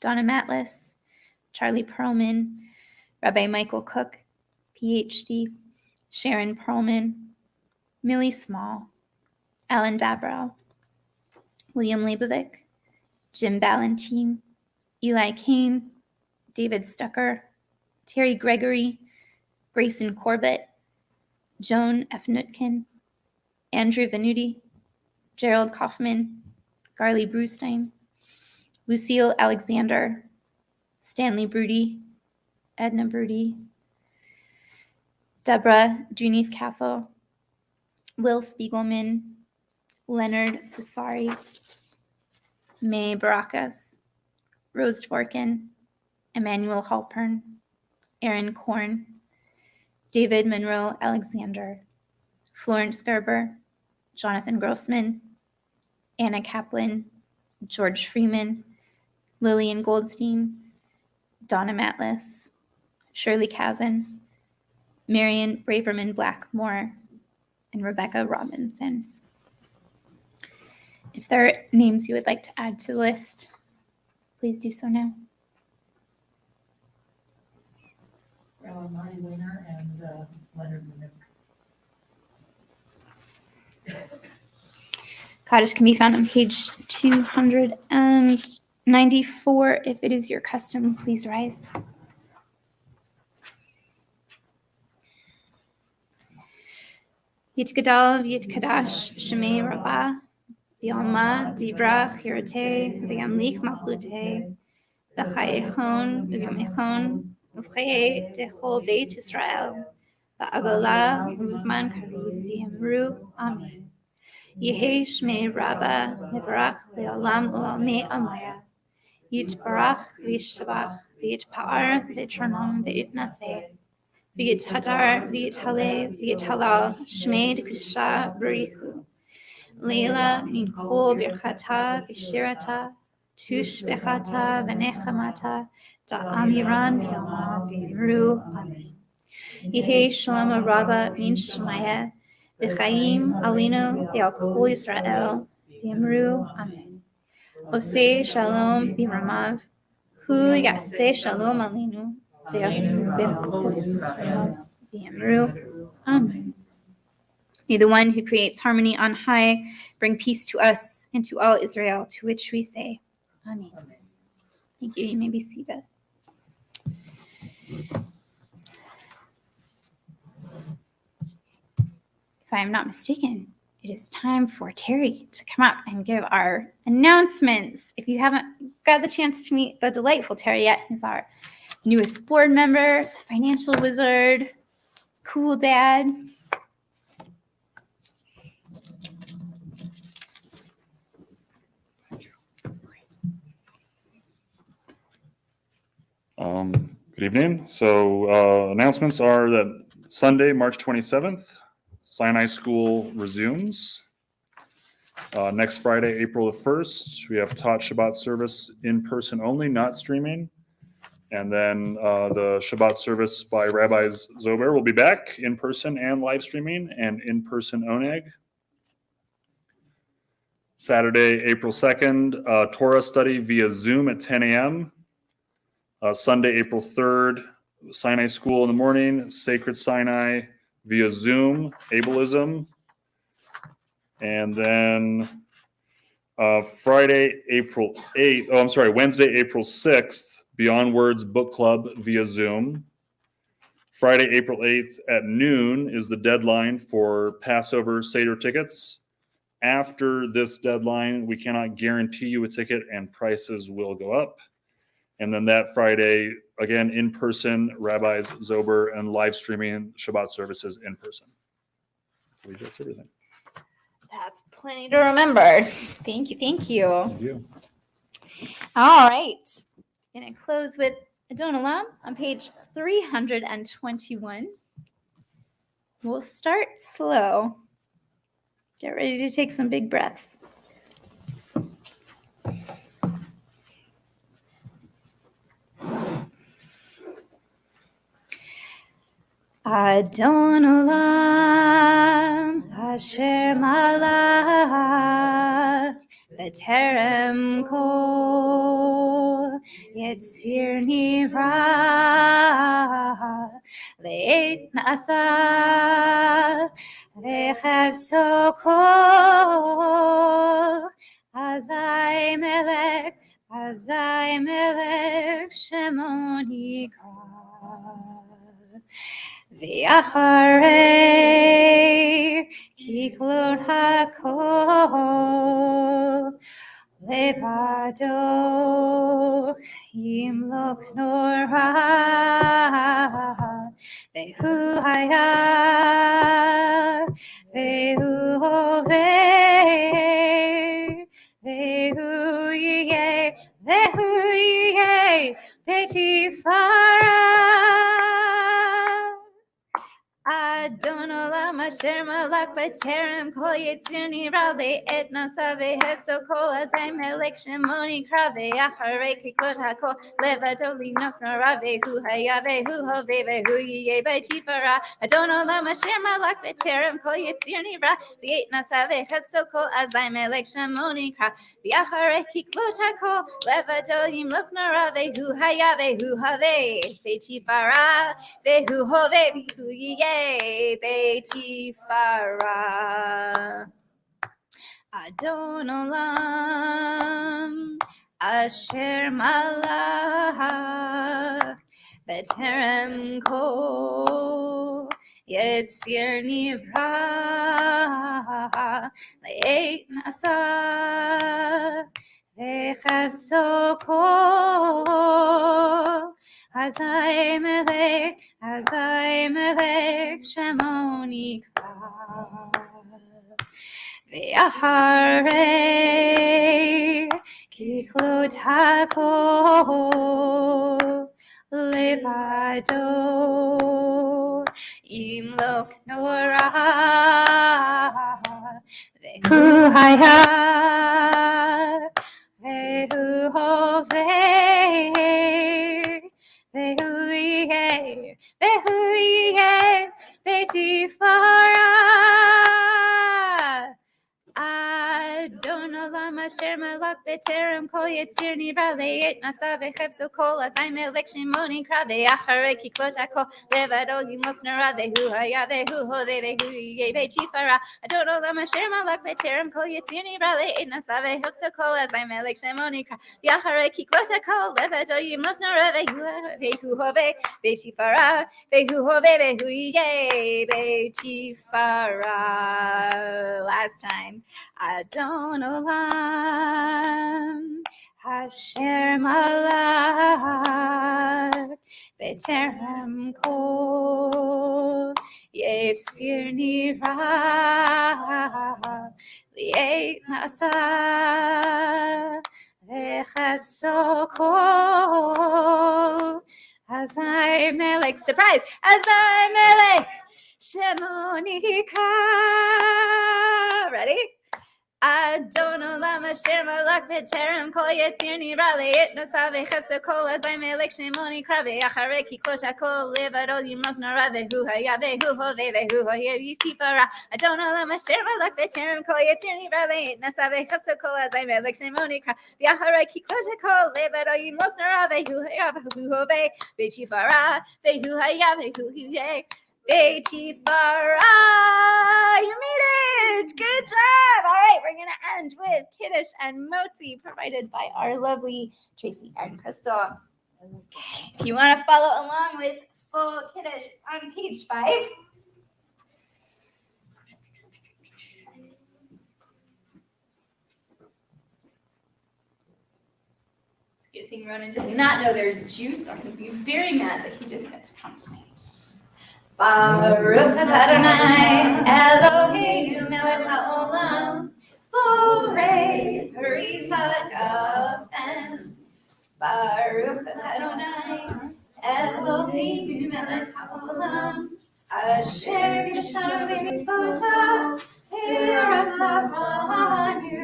Donna Matlis, Charlie Perlman, Rabbi Michael Cook, PhD, Sharon Perlman, Millie Small, Alan Dabrow, William Leibovic, Jim Ballantine, Eli Kane, David Stucker, Terry Gregory, Grayson Corbett, Joan F. Nutkin, Andrew Venuti, Gerald Kaufman, Garley Brustein, Lucille Alexander, Stanley Brudy, Edna Brudy, Deborah Junif Castle, Will Spiegelman, Leonard Fusari, May Barakas, Rose Dvorkin, Emmanuel Halpern, Aaron Korn, David Monroe Alexander, Florence Gerber, Jonathan Grossman, Anna Kaplan, George Freeman, Lillian Goldstein, Donna Matlis, Shirley Kazan, Marion Braverman Blackmore, and Rebecca Robinson. If there are names you would like to add to the list, please do so now. Marty Weiner and Leonard Minook. Kaddish can be found on page 294. If it is your custom, please rise. Yitgadal v'yitkadash shemei rabbah v'yalma divra chirate v'yamlik malchute v'chayechon v'yomechon v'chayei dechol beit Yisrael v'agala uzman kariv v'yamru amen. Yehei shmei rabba nevarach le'olam u'almei amaya yitbarach v'yishtabach v'yitpa'ar v'yitronam v'yitnaseh v'yithadar v'yithale v'yithalal shmei d'kusha b'richu Leila min kol birchata v'shirata tush bechata v'nechamata da'amiran v'yoma v'yamru amen. Yehei shalom rabba min shemaya v'chaim alinu ve'al kol Yisrael v'yamru amen. Oseh shalom b'ramav, hu yaseh shalom aleinu, v'yamru amen. May the one who creates harmony on high bring peace to us and to all Israel, to which we say, amen. Thank you. You may be seated. If I am not mistaken, it is time for Terry to come up and give our announcements. If you haven't got the chance to meet the delightful Terry yet, he's our newest board member, financial wizard, cool dad. Good evening. So announcements are that Sunday, March 27th, Sinai School resumes. Next Friday, April the 1st, we have taught Shabbat service in person only, not streaming. And then the Shabbat service by Rabbi Zober will be back in person and live streaming and in person oneg. Saturday, April 2nd, Torah study via Zoom at 10 a.m. Sunday, April 3rd, Sinai School in the morning, Sacred Sinai via Zoom, ableism. And then Wednesday, April 6th, Beyond Words Book Club via Zoom. Friday, April 8th at noon is the deadline for Passover Seder tickets. After this deadline, we cannot guarantee you a ticket and prices will go up. And then that Friday, again, in person, Rabbis Zober and live streaming Shabbat services in person. I believe that's everything. That's plenty to remember. Thank you. Thank you. All right. Going to close with Adon Olam on page 321. We'll start slow. Get ready to take some big breaths. Adon Olam Asher Malach B'terem Kol Yetzir Nivra Le'et Nasa V'chavso Kol Azai Melech Shemo Nikra V'acharei kiklot hakol levado yimlok nora vehu haya vehu hovei vehu yeh betifara. Adon Olam Asher Malach B'terem Kol Yetzir Nivra Le'et Nasa V'hefso Kol Azai Melech Shemo Nikra V'acharei Kiklot HaKol Levado Linok Nora Vehu Haya Vehu Hovei Vehu Yeh B'tifara. Adon Olam Asher Malach B'terem Kol Yetzir Nivra Le'et Nasa V'hefso Kol Azai Melech Shemo Nikra V'acharei Kiklot HaKol Levado Linok Nora Vehu Haya Vehu Hovei B'tifara Vehu Hovei Vehu Yeh Betifara. Adon Olam Asher Malach B'terem Kol Yetzir Nivra Le'et Nasa V'chavso Kol Azai Melech Shemo Nikra V'acharei kiklot hakol levado yimlok nora vehu haya vehu hovei vehu yeh betifara. Adon asher malak b'terem kol yitzir nivra le'et nasa v'chefso kol azay melech shemoni kra ve'acharei kiklot hakol levado yimok nara ve'hu haya ve'hu hode ve'hu yeh ve'tifara Adon olam asher malak b'terem kol yitzir nivra le'et nasa v'chefso kol azay melech shemoni kra ve'acharei kiklot hakol levado yimok nara ve'hu hode ve'tifara ve'hu hode ve'hu yeh ve'tifara. Last time. Adon olam asher malak b'terem kol yitzir nivra li'et nasa v'chefso kol azay melech. Surprise! Azay melech shemoni kra. Ready? Adon olam asher malak b'terem kol yitzir nivra le'et nasa v'chefso kol azay melech shemoni kra ve'acharei kiklot hakol levado yimok nara ve'hu haya ve'hu hode ve'hu hoye v'tifara Adon olam asher malak b'terem kol yitzir nivra le'et nasa v'chefso kol azay melech shemoni kra ve'acharei kiklot hakol levado yimok nara ve'hu haya ve'hu hode v'tifara ve'hu haya ve'hu hoye v'tifara. You made it! Good job! All right, we're going to end with Kiddush and Motzi provided by our lovely Tracy and Crystal. Okay, if you want to follow along with full Kiddush, it's on page 5. It's a good thing Ronan does not know there's juice, or he'd be very mad that he didn't get to come tonight. Baruch atah Adonai Eloheinu melech haolam borei peri hagafen. Baruch atah Adonai Eloheinu melech haolam asher yashanu b'mitzvotav v'ratzavanu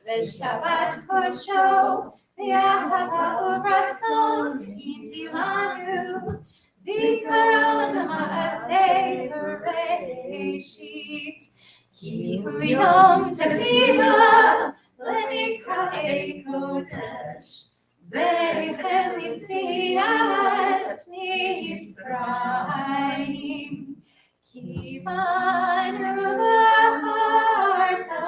v'shabbat kodsho v'ahava u'ratzon yichilanu Zikaron ma'aseh bereshit Ki hu yom tefillah lemikra'ei kodesh Zeichem litziat mitzrayim Ki banu v'acharta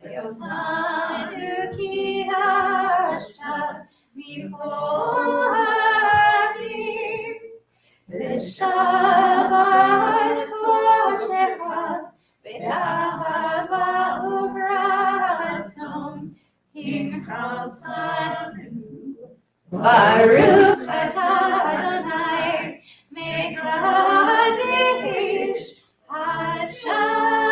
ve'otanu ki hashta michol ha'amim V'shabbat kodecha v'ahava u'ratzon hinchaltanu Baruch atah Adonai mekadesh hashabbat.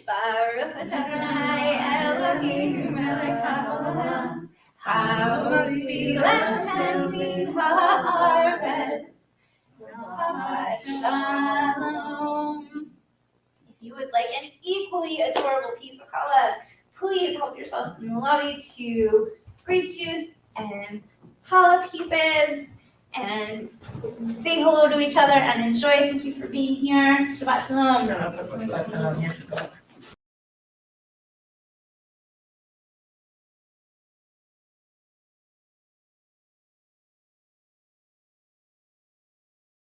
Baruch Adonai Eloheinu melech haolam hamotzi lechem min haaretz Shabbat shalom. If you would like an equally adorable piece of challah, please help yourselves in the lobby to grape juice and challah pieces and say hello to each other and enjoy. Thank you for being here. Shabbat shalom.